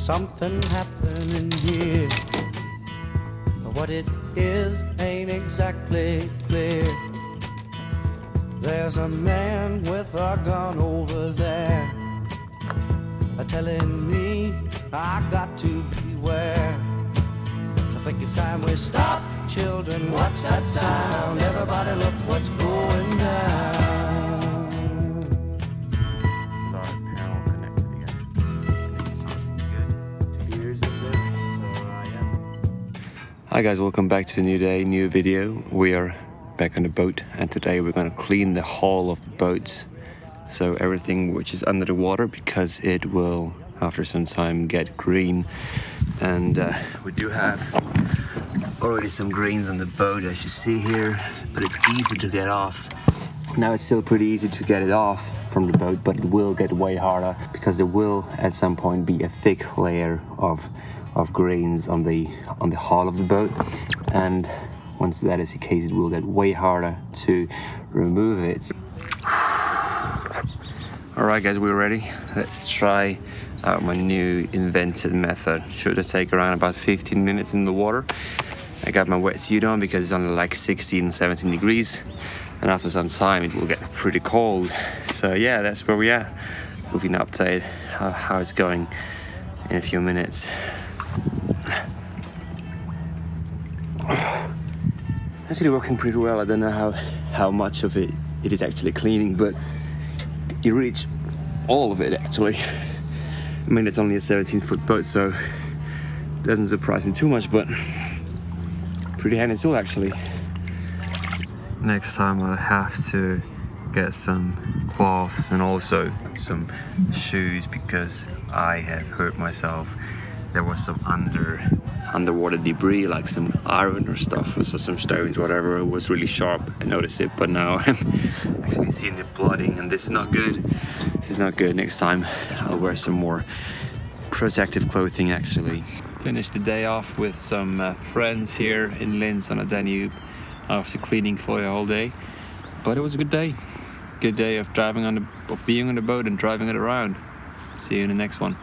something happening here. What it is ain't exactly clear. There's a man with a gun over there, telling me I got to beware. I think it's time we stop, children. What's that sound? Everybody look what's going down. Panel connected again. It's good. Here's a bit, so Hi guys, welcome back to a new day, new video. We are back on the boat and today we're going to clean the hull of the boat. So everything which is under the water, because it will after some time get green. And we do have already some greens on the boat, as you see here, but it's easy to get off. Now it's still pretty easy to get it off from the boat, but it will get way harder because there will at some point be a thick layer of grains on the hull of the boat, and once that is the case, it will get way harder to remove it. Alright guys, we're ready. Let's try out my new invented method. Should take around about 15 minutes in the water. I got my wetsuit on because it's only like 16, 17 degrees, and after some time it will get pretty cold. So yeah, that's where we are. We'll give you an update how it's going in a few minutes. Actually working pretty well. I don't know how much of it is actually cleaning, but you reach all of it actually. I mean, it's only a 17-foot boat, so it doesn't surprise me too much, but pretty handy tool actually. Next time I'll have to get some cloths and also some shoes because I have hurt myself. There was some underwater debris, like some iron or stuff, or some stones, whatever. It was really sharp. I noticed it, but now I'm actually seeing the blooding, and this is not good. This is not good. Next time I'll wear some more protective clothing actually. Finished the day off with some friends here in Linz on the Danube after cleaning for the whole day. But it was a good day. Good day of being on the boat and driving it around. See you in the next one.